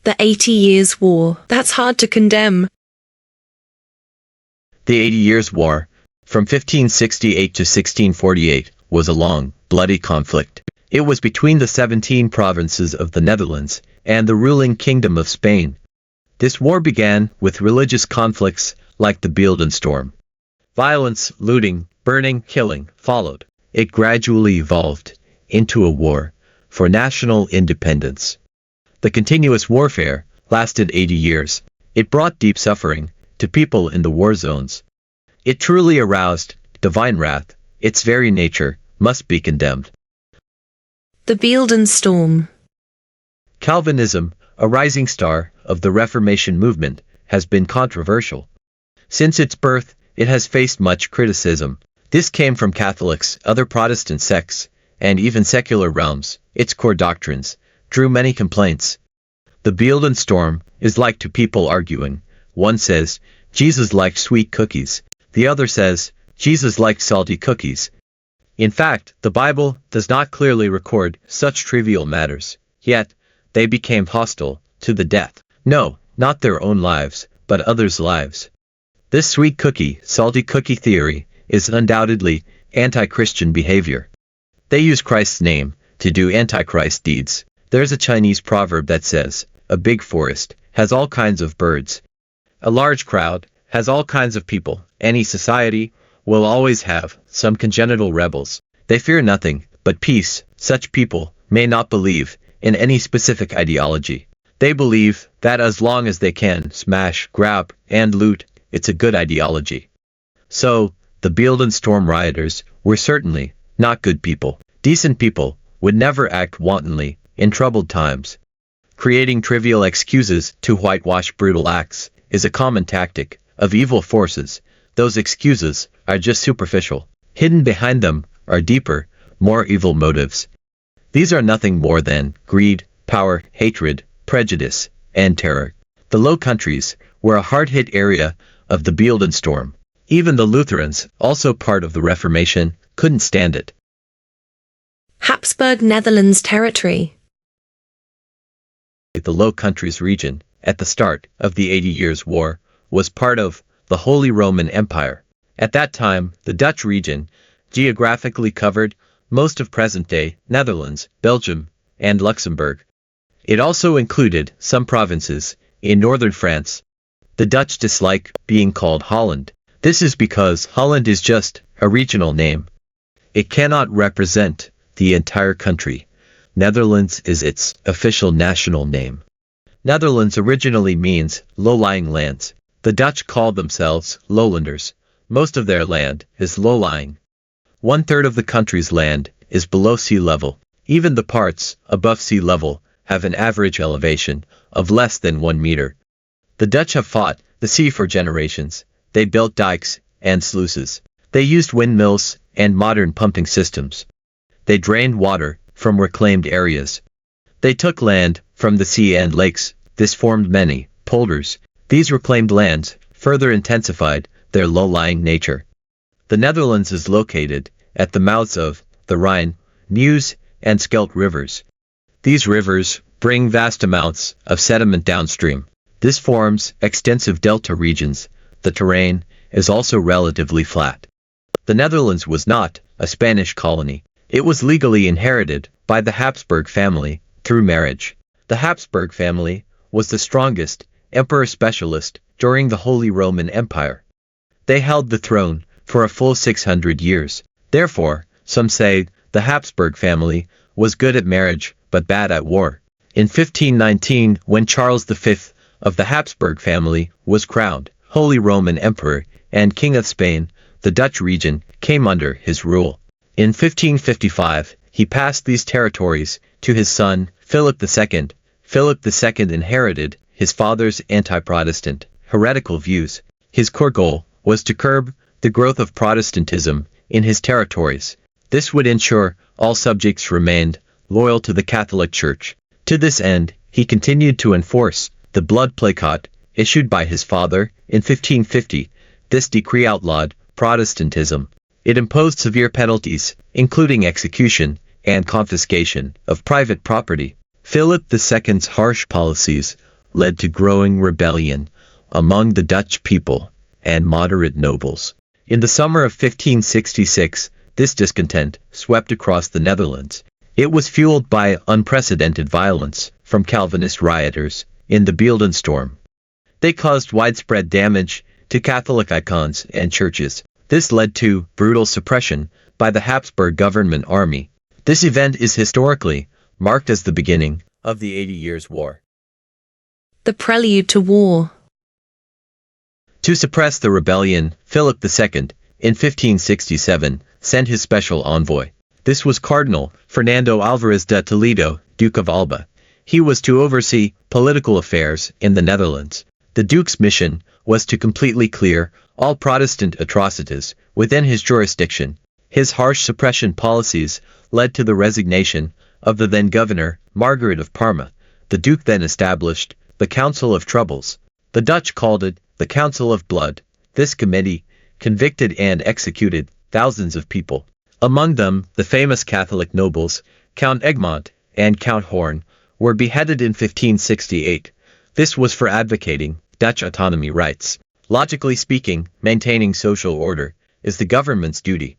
The 80 Years' War. That's hard to condemn. The 80 Years' War, from 1568 to 1648, was a long, bloody conflict. It was between the 17 provinces of the Netherlands and the ruling Kingdom of Spain. This war began with religious conflicts like the Beeldenstorm. Violence, looting, burning, killing followed. It gradually evolved into a war for national independence. The continuous warfare lasted 80 years. It brought deep suffering to people in the war zones. It truly aroused divine wrath. Its very nature must be condemned. The Beeldenstorm. Calvinism, a rising star of the Reformation movement, has been controversial. Since its birth, it has faced much criticism. This came from Catholics, other Protestant sects, and even secular realms. Its core doctrines drew many complaints. The Beeldenstorm is like two people arguing. One says, Jesus liked sweet cookies. The other says, Jesus liked salty cookies. In fact, the Bible does not clearly record such trivial matters. Yet, they became hostile to the death. No, not their own lives, but others' lives. This sweet cookie, salty cookie theory is undoubtedly anti-Christian behavior. They use Christ's name to do anti-Christ deeds. There's a Chinese proverb that says, a big forest has all kinds of birds. A large crowd has all kinds of people. Any society will always have some congenital rebels. They fear nothing but peace. Such people may not believe in any specific ideology. They believe that as long as they can smash, grab, and loot, it's a good ideology. So, the Beeldenstorm rioters were certainly not good people. Decent people would never act wantonly in troubled times. Creating trivial excuses to whitewash brutal acts is a common tactic of evil forces. Those excuses are just superficial. Hidden behind them are deeper, more evil motives. These are nothing more than greed, power, hatred, prejudice, and terror. The Low Countries were a hard-hit area of the Beeldenstorm. Even the Lutherans, also part of the Reformation, couldn't stand it. Habsburg Netherlands territory. The Low Countries region, at the start of the 80 Years' War, was part of the Holy Roman Empire. At that time, the Dutch region geographically covered most of present-day Netherlands, Belgium, and Luxembourg. It also included some provinces in northern France. The Dutch dislike being called Holland. This is because Holland is just a regional name. It cannot represent the entire country. Netherlands is its official national name. Netherlands originally means low-lying lands. The Dutch called themselves lowlanders. Most of their land is low-lying. 1/3 of the country's land is below sea level. Even the parts above sea level have an average elevation of less than 1 meter. The Dutch have fought the sea for generations. They built dikes and sluices. They used windmills and modern pumping systems. They drained water from reclaimed areas. They took land from the sea and lakes. This formed many polders. These reclaimed lands further intensified their low-lying nature. The Netherlands is located at the mouths of the Rhine, Meuse, and Scheldt rivers. These rivers bring vast amounts of sediment downstream. This forms extensive delta regions. The terrain is also relatively flat. The Netherlands was not a Spanish colony. It was legally inherited by the Habsburg family through marriage. The Habsburg family was the strongest emperor specialist during the Holy Roman Empire. They held the throne for a full 600 years. Therefore, some say the Habsburg family was good at marriage but bad at war. In 1519, when Charles V of the Habsburg family was crowned Holy Roman Emperor and King of Spain, the Dutch region came under his rule. In 1555, he passed these territories to his son, Philip II. Philip II inherited his father's anti-Protestant, heretical views. His core goal was to curb the growth of Protestantism in his territories. This would ensure all subjects remained loyal to the Catholic Church. To this end, he continued to enforce the blood placet issued by his father in 1550. This decree outlawed Protestantism. It imposed severe penalties, including execution and confiscation of private property. Philip II's harsh policies led to growing rebellion among the Dutch people and moderate nobles. In the summer of 1566, this discontent swept across the Netherlands. It was fueled by unprecedented violence from Calvinist rioters in the Beeldenstorm. They caused widespread damage to Catholic icons and churches. This led to brutal suppression by the Habsburg government army. This event is historically marked as the beginning of the 80 Years' War. The prelude to war. To suppress the rebellion, Philip II, in 1567, sent his special envoy. This was Cardinal Fernando Alvarez de Toledo, Duke of Alba. He was to oversee political affairs in the Netherlands. The Duke's mission was to completely clear all Protestant atrocities within his jurisdiction. His harsh suppression policies led to the resignation of the then governor, Margaret of Parma. The Duke then established the Council of Troubles. The Dutch called it the Council of Blood. This committee convicted and executed thousands of people. Among them, the famous Catholic nobles, Count Egmont and Count Horn, were beheaded in 1568. This was for advocating Dutch autonomy rights. Logically speaking, maintaining social order is the government's duty.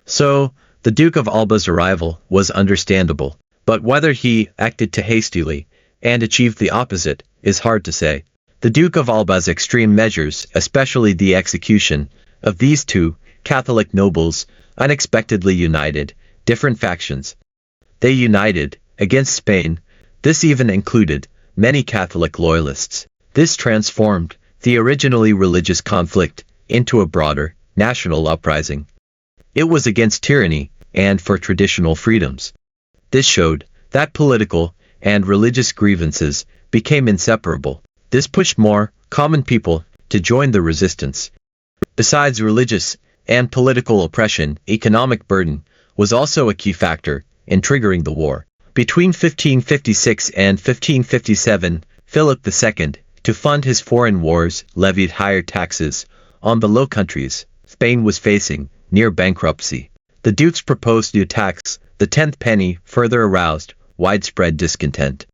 So, the Duke of Alba's arrival was understandable, but whether he acted too hastily and achieved the opposite is hard to say. The Duke of Alba's extreme measures, especially the execution of these two Catholic nobles, unexpectedly united different factions. They united against Spain. This even included many Catholic loyalists. This transformed the originally religious conflict into a broader national uprising. It was against tyranny and for traditional freedoms. This showed that political and religious grievances became inseparable. This pushed more common people to join the resistance. Besides religious and political oppression, economic burden was also a key factor in triggering the war. Between 1556 and 1557, Philip II, to fund his foreign wars, levied higher taxes on the Low Countries. Spain was facing near bankruptcy. The Duke's proposed new tax, the 10th penny, further aroused widespread discontent.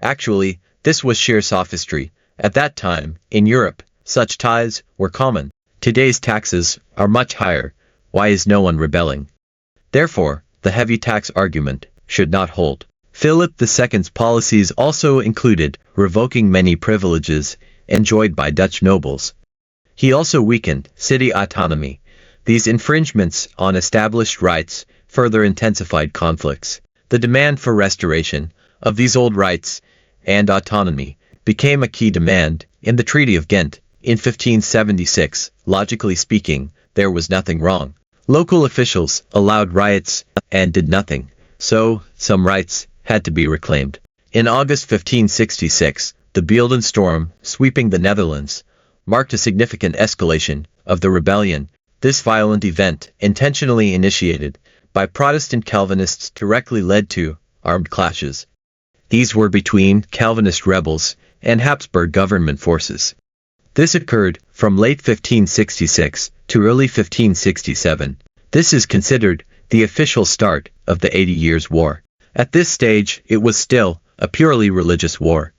Actually, this was sheer sophistry. At that time, in Europe, such ties were common. Today's taxes are much higher. Why is no one rebelling? Therefore, the heavy tax argument should not hold. Philip II's policies also included revoking many privileges enjoyed by Dutch nobles. He also weakened city autonomy. These infringements on established rights further intensified conflicts. The demand for restoration of these old rights and autonomy became a key demand in the Treaty of Ghent. In 1576, logically speaking, there was nothing wrong. Local officials allowed riots and did nothing, so some rights had to be reclaimed. In August 1566, the Beeldenstorm, sweeping the Netherlands, marked a significant escalation of the rebellion. This violent event, intentionally initiated by Protestant Calvinists, directly led to armed clashes. These were between Calvinist rebels and Habsburg government forces. This occurred from late 1566 to early 1567. This is considered the official start of the 80 Years' War. At this stage, it was still a purely religious war.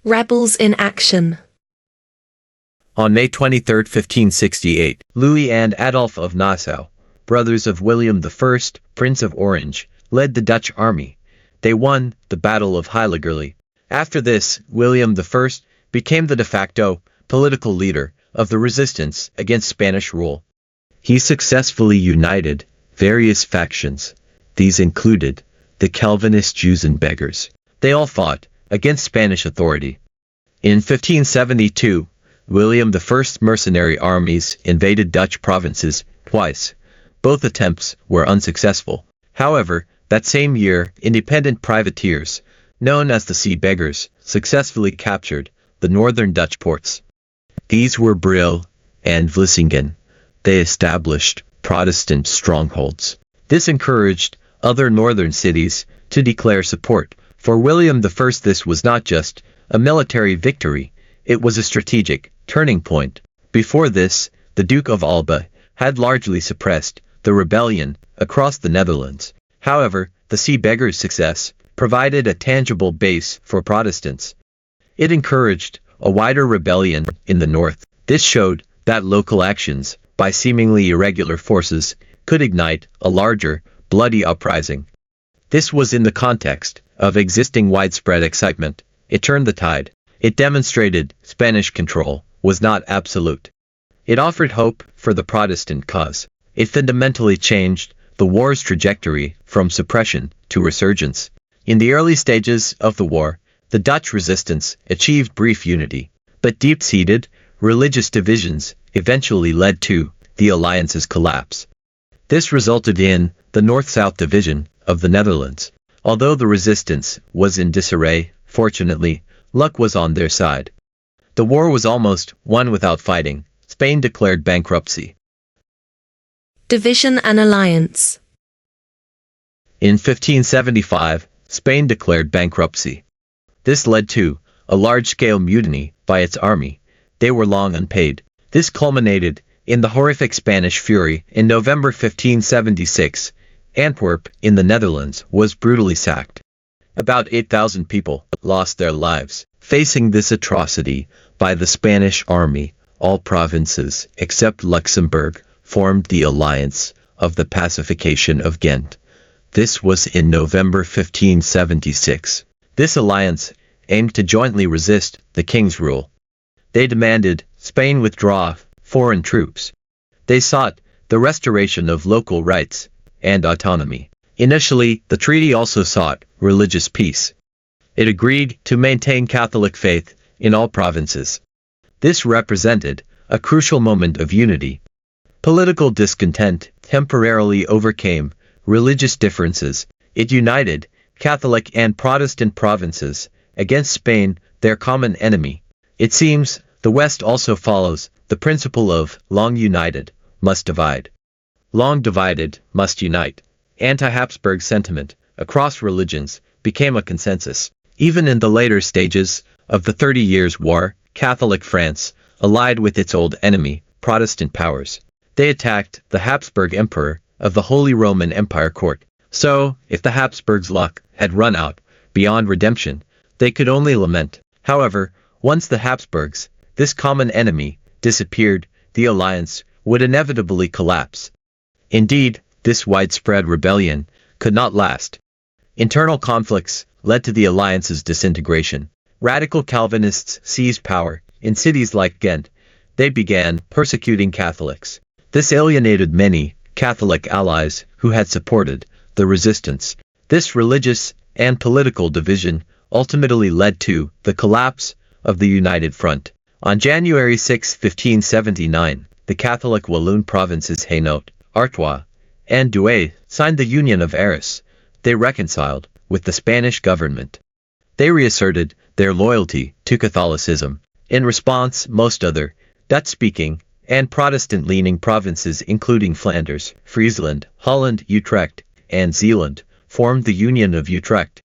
Rebels in action. On May 23, 1568, Louis and Adolphe of Nassau, brothers of William I, Prince of Orange, led the Dutch army. They won the Battle of Heiligerlee. After this, William I became the de facto political leader of the resistance against Spanish rule. He successfully united various factions. These included the Calvinist Jews and beggars. They all fought against Spanish authority. In 1572, William I's mercenary armies invaded Dutch provinces twice. Both attempts were unsuccessful. However, that same year, independent privateers, known as the Sea Beggars, successfully captured the northern Dutch ports. These were Brill and Vlissingen. They established Protestant strongholds. This encouraged other northern cities to declare support for William I. This was not just a military victory, it was a strategic turning point. Before this, the Duke of Alba had largely suppressed the rebellion across the Netherlands. However, the Sea Beggars' success provided a tangible base for Protestants. It encouraged a wider rebellion in the north. This showed that local actions by seemingly irregular forces could ignite a larger, bloody uprising. This was in the context of existing widespread excitement. It turned the tide. It demonstrated Spanish control was not absolute. It offered hope for the Protestant cause. It fundamentally changed the war's trajectory from suppression to resurgence. In the early stages of the war, the Dutch resistance achieved brief unity, but deep-seated religious divisions eventually led to the alliance's collapse. This resulted in the North-South division of the Netherlands. Although the resistance was in disarray, fortunately, luck was on their side. The war was almost won without fighting. Spain declared bankruptcy. Division and alliance. In 1575, Spain declared bankruptcy. This led to a large-scale mutiny by its army. They were long unpaid. This culminated in the horrific Spanish fury. In November 1576, Antwerp in the Netherlands was brutally sacked. About 8,000 people lost their lives. Facing this atrocity by the Spanish army, all provinces except Luxembourg formed the alliance of the Pacification of Ghent. This was in November 1576. This alliance aimed to jointly resist the king's rule. They demanded Spain withdraw foreign troops. They sought the restoration of local rights and autonomy. Initially, the treaty also sought religious peace. It agreed to maintain Catholic faith in all provinces. This represented a crucial moment of unity. Political discontent temporarily overcame religious differences. It united Catholic and Protestant provinces against Spain, their common enemy. It seems the West also follows the principle of long united, must divide. Long divided, must unite. Anti-Habsburg sentiment across religions became a consensus. Even in the later stages of the 30 Years' War, Catholic France allied with its old enemy, Protestant powers. They attacked the Habsburg Emperor of the Holy Roman Empire court. So, if the Habsburgs' luck had run out beyond redemption, they could only lament. However, once the Habsburgs, this common enemy, disappeared, the alliance would inevitably collapse. Indeed, this widespread rebellion could not last. Internal conflicts led to the alliance's disintegration. Radical Calvinists seized power in cities like Ghent. They began persecuting Catholics. This alienated many Catholic allies who had supported the resistance. This religious and political division ultimately led to the collapse of the United Front. On January 6, 1579, the Catholic Walloon provinces Hainaut, Artois, and Douai signed the Union of Arras. They reconciled with the Spanish government. They reasserted their loyalty to Catholicism. In response, most other Dutch-speaking and Protestant-leaning provinces including Flanders, Friesland, Holland, Utrecht, and Zeeland formed the Union of Utrecht.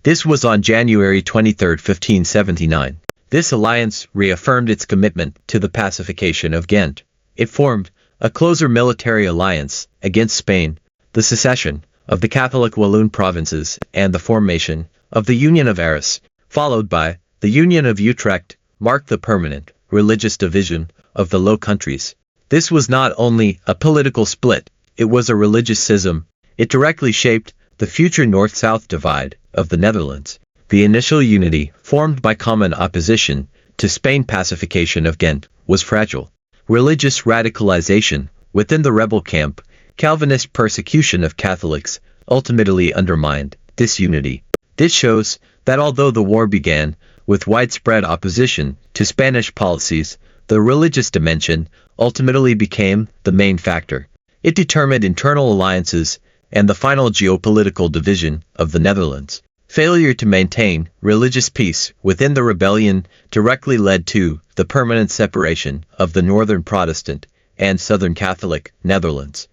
This was on January 23, 1579. This alliance reaffirmed its commitment to the pacification of Ghent. It formed a closer military alliance against Spain, the secession of the Catholic Walloon provinces, and the formation of the Union of Arras, followed by the Union of Utrecht, marked the permanent religious division of the Low Countries. This was not only a political split, it was a religious schism. It directly shaped the future North-South divide of the Netherlands. The initial unity, formed by common opposition to Spain's pacification of Ghent, was fragile. Religious radicalization within the rebel camp, Calvinist persecution of Catholics, ultimately undermined this unity. This shows that although the war began with widespread opposition to Spanish policies, the religious dimension ultimately became the main factor. It determined internal alliances and the final geopolitical division of the Netherlands. Failure to maintain religious peace within the rebellion directly led to the permanent separation of the Northern Protestant and Southern Catholic Netherlands.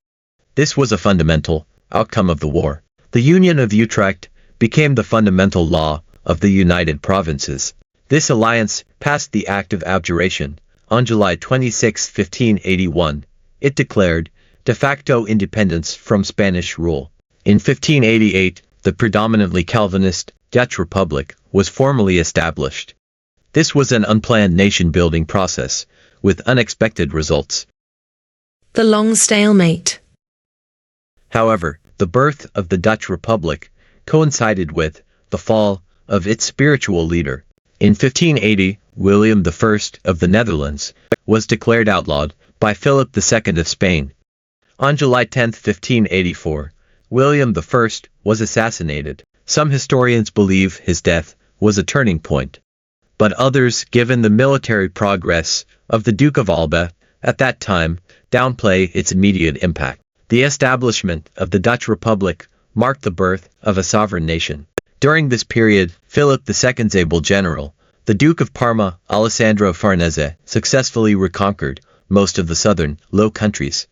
This was a fundamental outcome of the war. The Union of Utrecht became the fundamental law of the United Provinces. This alliance passed the Act of Abjuration on July 26, 1581. It declared de facto independence from Spanish rule. In 1588, the predominantly Calvinist Dutch Republic was formally established. This was an unplanned nation-building process, with unexpected results. The long stalemate. However, the birth of the Dutch Republic coincided with the fall of its spiritual leader. In 1580, William I of the Netherlands was declared outlawed by Philip II of Spain. On July 10, 1584, William I was assassinated. Some historians believe his death was a turning point, but others, given the military progress of the Duke of Alba at that time, downplay its immediate impact. The establishment of the Dutch Republic marked the birth of a sovereign nation. During this period, Philip II's able general, the Duke of Parma, Alessandro Farnese, successfully reconquered most of the southern Low Countries.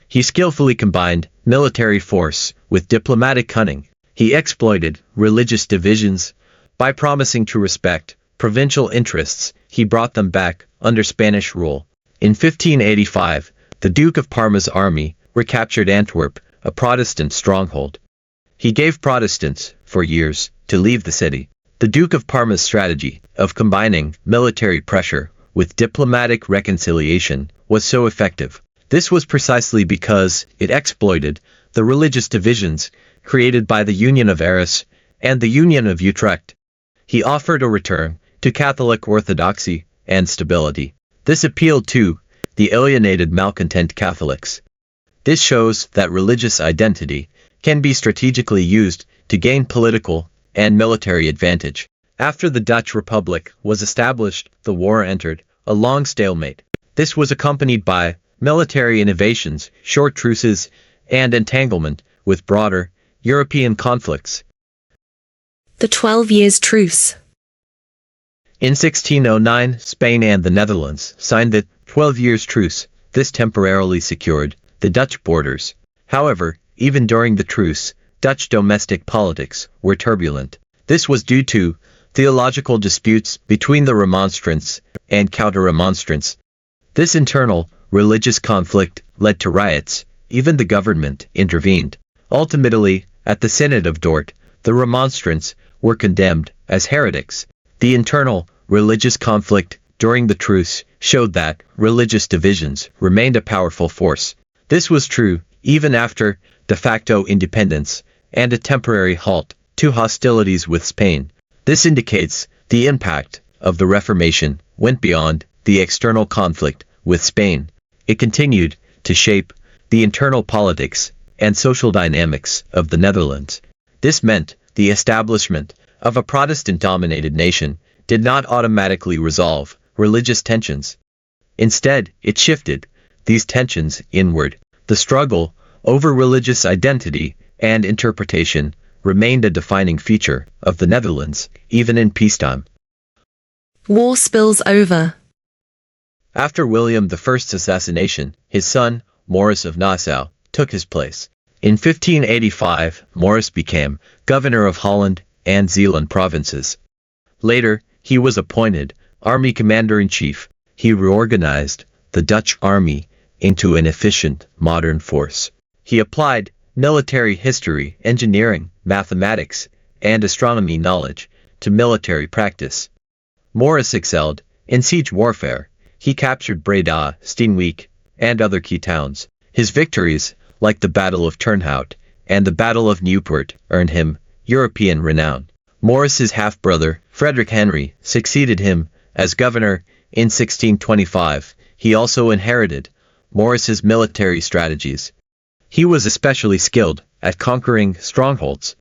He skillfully combined military force with diplomatic cunning. He exploited religious divisions. By promising to respect provincial interests, he brought them back under Spanish rule. In 1585, the Duke of Parma's army recaptured Antwerp, a Protestant stronghold. He gave Protestants, for years, to leave the city. The Duke of Parma's strategy of combining military pressure with diplomatic reconciliation was so effective. This was precisely because it exploited the religious divisions created by the Union of Arras and the Union of Utrecht. He offered a return to Catholic orthodoxy and stability. This appealed to the alienated malcontent Catholics. This shows that religious identity can be strategically used to gain political and military advantage. After the Dutch Republic was established, the war entered a long stalemate. This was accompanied by military innovations, short truces, and entanglement with broader European conflicts. The 12 Years' Truce. In 1609, Spain and the Netherlands signed the 12 Years' Truce. This temporarily secured the Dutch borders. However, even during the truce, Dutch domestic politics were turbulent. This was due to theological disputes between the Remonstrants and Counter-Remonstrants. This internal religious conflict led to riots. Even the government intervened. Ultimately, at the Synod of Dort, the Remonstrants were condemned as heretics. The internal religious conflict during the truce showed that religious divisions remained a powerful force. This was true even after de facto independence and a temporary halt to hostilities with Spain. This indicates the impact of the Reformation went beyond the external conflict with Spain. It continued to shape the internal politics and social dynamics of the Netherlands. This meant the establishment of a Protestant-dominated nation did not automatically resolve religious tensions. Instead, it shifted these tensions inward. The struggle over religious identity and interpretation remained a defining feature of the Netherlands, even in peacetime. War spills over. After William I's assassination, his son, Maurice of Nassau, took his place. In 1585, Maurice became governor of Holland and Zeeland provinces. Later, he was appointed army commander-in-chief. He reorganized the Dutch army into an efficient, modern force. He applied military history, engineering, mathematics, and astronomy knowledge to military practice. Maurice excelled in siege warfare. He captured Breda, Steenwijk, and other key towns. His victories, like the Battle of Turnhout and the Battle of Nieuport, earned him European renown. Maurice's half-brother, Frederick Henry, succeeded him as governor in 1625. He also inherited Maurice's military strategies. He was especially skilled at conquering strongholds.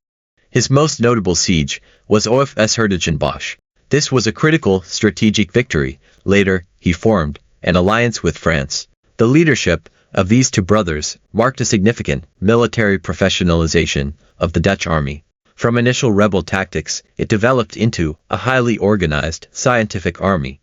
His most notable siege was Oef-Hertogenbosch. This was a critical strategic victory. Later, he formed an alliance with France. The leadership of these two brothers marked a significant military professionalization of the Dutch army. From initial rebel tactics, it developed into a highly organized, scientific army.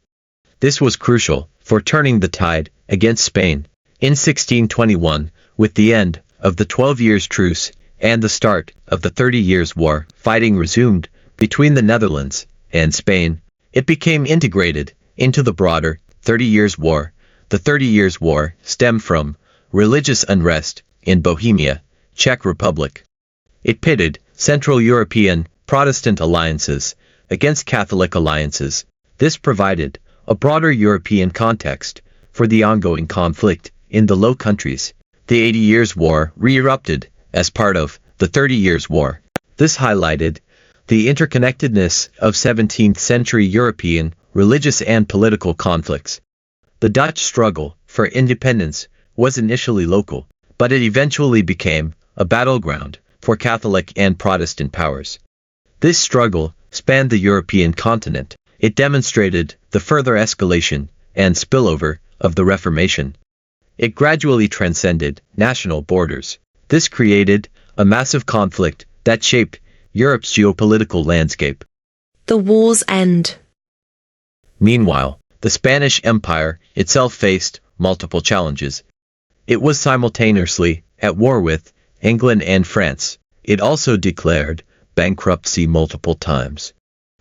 This was crucial for turning the tide against Spain. In 1621, with the end of the 12 Years' Truce and the start of the 30 Years' War, fighting resumed between the Netherlands and Spain. It became integrated into the broader 30 Years' War. The 30 Years' War stemmed from religious unrest in Bohemia, Czech Republic. It pitted Central European Protestant alliances against Catholic alliances. This provided a broader European context for the ongoing conflict in the Low Countries. The 80 Years' War re-erupted as part of the 30 Years' War. This highlighted the interconnectedness of 17th century European religious and political conflicts. The Dutch struggle for independence was initially local, but it eventually became a battleground for Catholic and Protestant powers. This struggle spanned the European continent. It demonstrated the further escalation and spillover of the Reformation. It gradually transcended national borders. This created a massive conflict that shaped Europe's geopolitical landscape. The war's end. Meanwhile, the Spanish Empire itself faced multiple challenges. It was simultaneously at war with England and France. It also declared bankruptcy multiple times.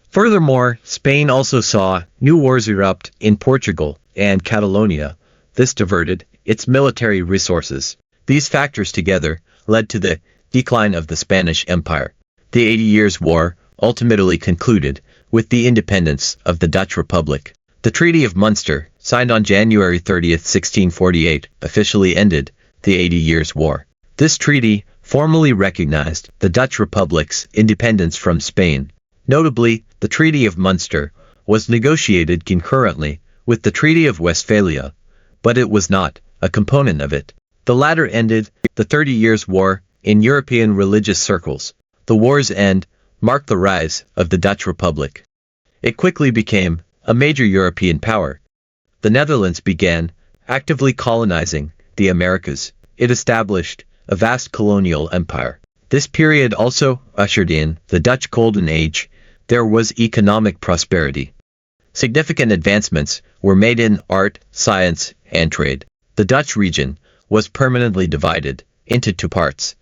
Furthermore, Spain also saw new wars erupt in Portugal and Catalonia. This diverted its military resources. These factors together led to the decline of the Spanish Empire. The 80 Years' War ultimately concluded with the independence of the Dutch Republic. The Treaty of Munster, signed on January 30, 1648, officially ended the 80 Years' War. This treaty formally recognized the Dutch Republic's independence from Spain. Notably, the Treaty of Munster was negotiated concurrently with the Treaty of Westphalia, but it was not a component of it. The latter ended the 30 Years' War in European religious circles. The war's end marked the rise of the Dutch Republic. It quickly became a major European power. The Netherlands began actively colonizing the Americas. It established a vast colonial empire. This period also ushered in the Dutch Golden Age. There was economic prosperity. Significant advancements were made in art, science, and trade. The Dutch region was permanently divided into two parts.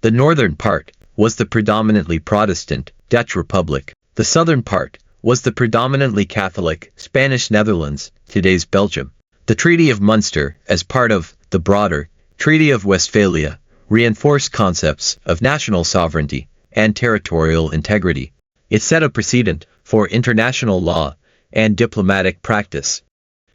The northern part was the predominantly Protestant Dutch Republic. The southern part was the predominantly Catholic Spanish Netherlands, today's Belgium. The Treaty of Munster, as part of the broader Treaty of Westphalia, reinforced concepts of national sovereignty and territorial integrity. It set a precedent for international law and diplomatic practice.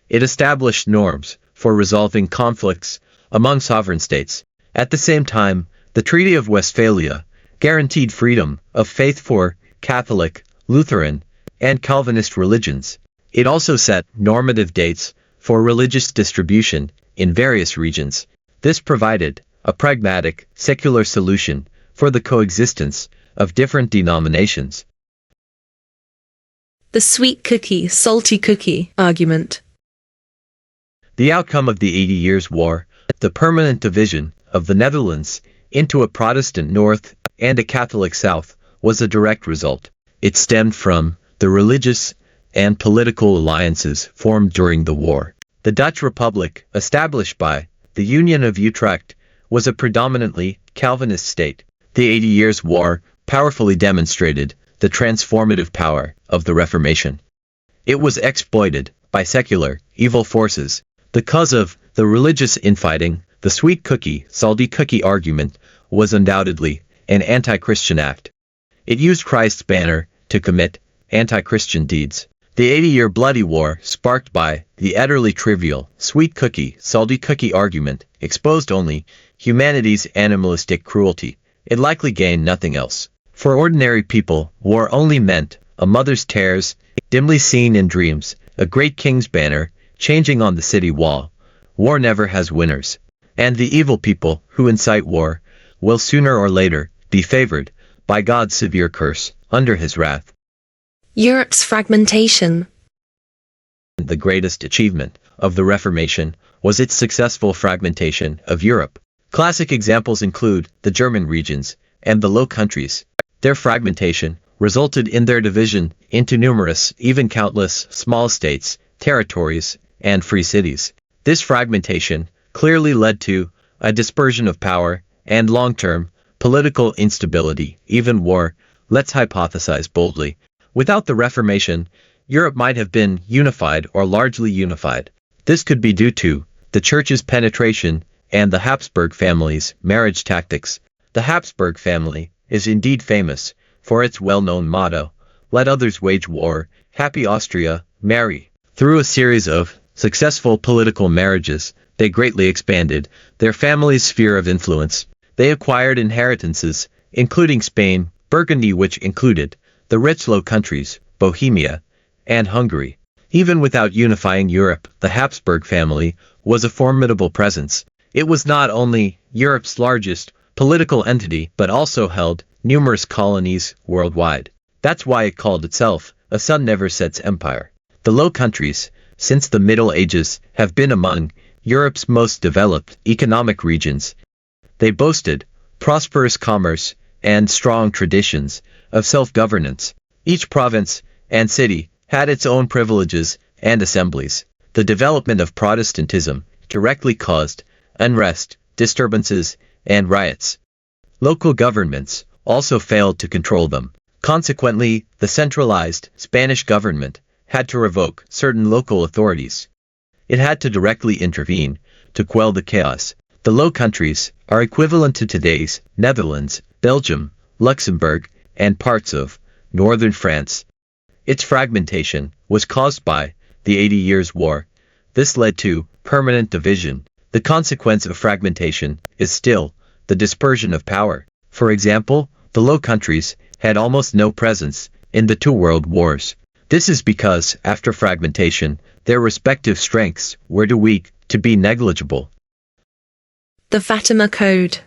It established norms for resolving conflicts among sovereign states. At the same time, the Treaty of Westphalia guaranteed freedom of faith for Catholic, Lutheran, and Calvinist religions. It also set normative dates for religious distribution in various regions. This provided a pragmatic, secular solution for the coexistence of different denominations. The sweet cookie, salty cookie argument. The outcome of the 80 Years' War, the permanent division of the Netherlands into a Protestant North and a Catholic South, was a direct result. It stemmed from the religious and political alliances formed during the war. The Dutch Republic, established by the Union of Utrecht, was a predominantly Calvinist state. The 80 Years' War powerfully demonstrated the transformative power of the Reformation. It was exploited by secular, evil forces. The cause of the religious infighting, the sweet cookie, salty cookie argument, was undoubtedly an anti-Christian act. It used Christ's banner to commit anti-Christian deeds. The 80-year bloody war, sparked by the utterly trivial sweet cookie, salty cookie argument, exposed only humanity's animalistic cruelty. It likely gained nothing else. For ordinary people, war only meant a mother's tears, dimly seen in dreams, a great king's banner, changing on the city wall. War never has winners. And the evil people who incite war will sooner or later be favored by God's severe curse under his wrath. Europe's fragmentation. The greatest achievement of the Reformation was its successful fragmentation of Europe. Classic examples include the German regions and the Low Countries. Their fragmentation resulted in their division into numerous, even countless, small states, territories, and free cities. This fragmentation clearly led to a dispersion of power and long-term political instability, even war. Let's hypothesize boldly. Without the Reformation, Europe might have been unified or largely unified. This could be due to the Church's penetration and the Habsburg family's marriage tactics. The Habsburg family is indeed famous for its well-known motto, "Let others wage war, happy Austria, marry. Through a series of successful political marriages, they greatly expanded their family's sphere of influence. They acquired inheritances, including Spain, Burgundy, which included the rich Low Countries, Bohemia, and Hungary. Even without unifying Europe, the Habsburg family was a formidable presence. It was not only Europe's largest political entity but also held numerous colonies worldwide. That's why it called itself a sun never sets empire. The Low Countries, since the Middle Ages, have been among Europe's most developed economic regions. They boasted prosperous commerce and strong traditions of self-governance. Each province and city had its own privileges and assemblies. The development of Protestantism directly caused unrest, disturbances, and riots. Local governments also failed to control them. Consequently, the centralized Spanish government had to revoke certain local authorities. It had to directly intervene to quell the chaos. The Low Countries are equivalent to today's Netherlands, Belgium, Luxembourg, and parts of northern France. Its fragmentation was caused by the 80 Years' War. This led to permanent division. The consequence of fragmentation is still the dispersion of power. For example, the Low Countries had almost no presence in the two world wars. This is because, after fragmentation, their respective strengths were too weak to be negligible. The Fatima Code.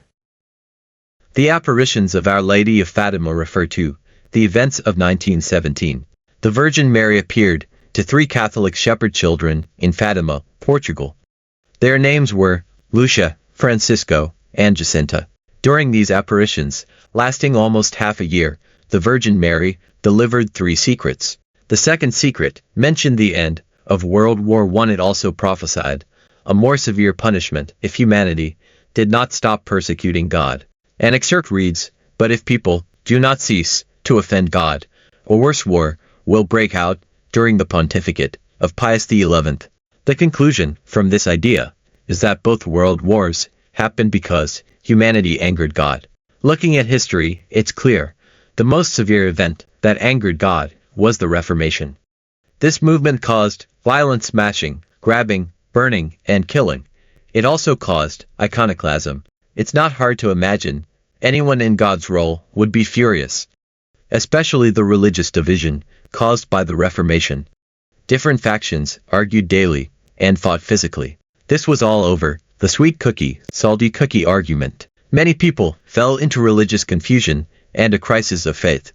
The apparitions of Our Lady of Fatima refer to the events of 1917. The Virgin Mary appeared to 3 Catholic shepherd children in Fatima, Portugal. Their names were Lucia, Francisco, and Jacinta. During these apparitions, lasting almost half a year, the Virgin Mary delivered 3 secrets. The second secret mentioned the end of World War I. It also prophesied a more severe punishment if humanity did not stop persecuting God. An excerpt reads, "But if people do not cease to offend God, a worse war will break out during the pontificate of Pius XI." The conclusion from this idea is that both world wars happened because humanity angered God. Looking at history, it's clear the most severe event that angered God was the Reformation. This movement caused violent smashing, grabbing, burning, and killing. It also caused iconoclasm. It's not hard to imagine anyone in God's role would be furious, especially the religious division caused by the Reformation. Different factions argued daily and fought physically. This was all over the sweet cookie, salty cookie argument. Many people fell into religious confusion and a crisis of faith.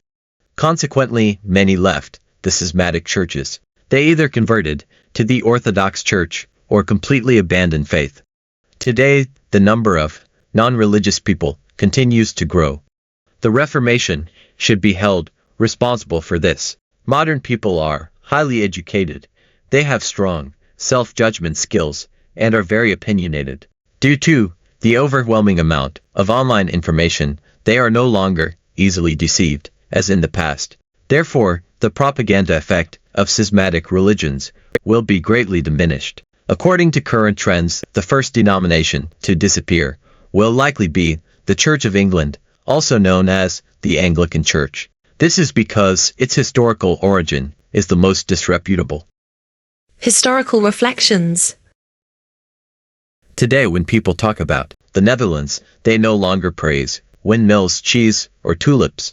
Consequently, many left the schismatic churches. They either converted to the Orthodox Church or completely abandoned faith. Today, the number of non-religious people continues to grow. The Reformation should be held responsible for this. Modern people are highly educated. They have strong self-judgment skills and are very opinionated. Due to the overwhelming amount of online information, they are no longer easily deceived, as in the past. Therefore, the propaganda effect of schismatic religions will be greatly diminished. According to current trends, the first denomination to disappear will likely be the Church of England, also known as the Anglican Church. This is because its historical origin is the most disreputable. Historical reflections. Today, when people talk about the Netherlands, they no longer praise windmills, cheese, or tulips.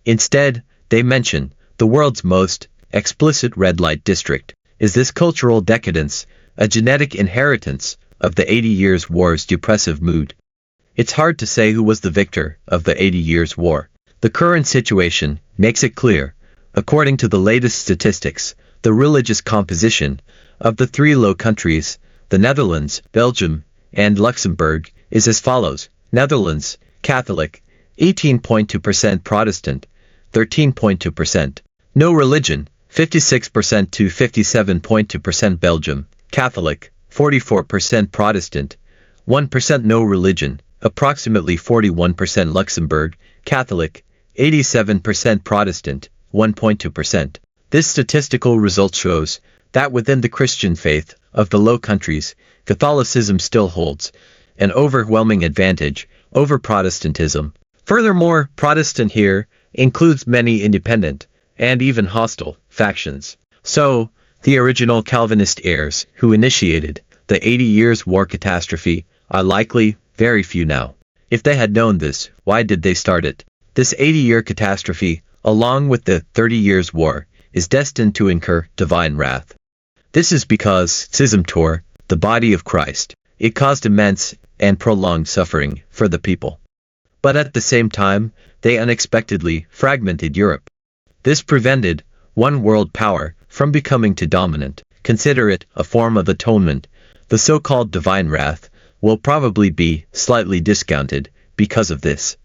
Instead, they mention the world's most explicit red light district. Is this cultural decadence a genetic inheritance of the 80 Years' War's depressive mood? It's hard to say who was the victor of the 80 Years' War. The current situation makes it clear. According to the latest statistics, the religious composition of the 3 Low Countries, the Netherlands, Belgium, and Luxembourg, is as follows. Netherlands, Catholic, 18.2%, Protestant, 13.2%. No religion, 56% to 57.2%. Belgium, Catholic, 44%. Protestant, 1%. No religion, approximately 41%. Luxembourg, Catholic, 87%. Protestant, 1.2%. This statistical result shows that within the Christian faith of the Low Countries, Catholicism still holds an overwhelming advantage over Protestantism. Furthermore, Protestant here includes many independent and even hostile factions. So, The original Calvinist heirs who initiated the 80 Years' War catastrophe are likely very few now. If they had known this, why did they start it? This 80-year catastrophe, along with the 30 Years' War, is destined to incur divine wrath. This is because schism tore the body of Christ. It caused immense and prolonged suffering for the people. But at the same time, they unexpectedly fragmented Europe. This prevented one world power from becoming too dominant. Consider it a form of atonement. The so-called divine wrath will probably be slightly discounted because of this.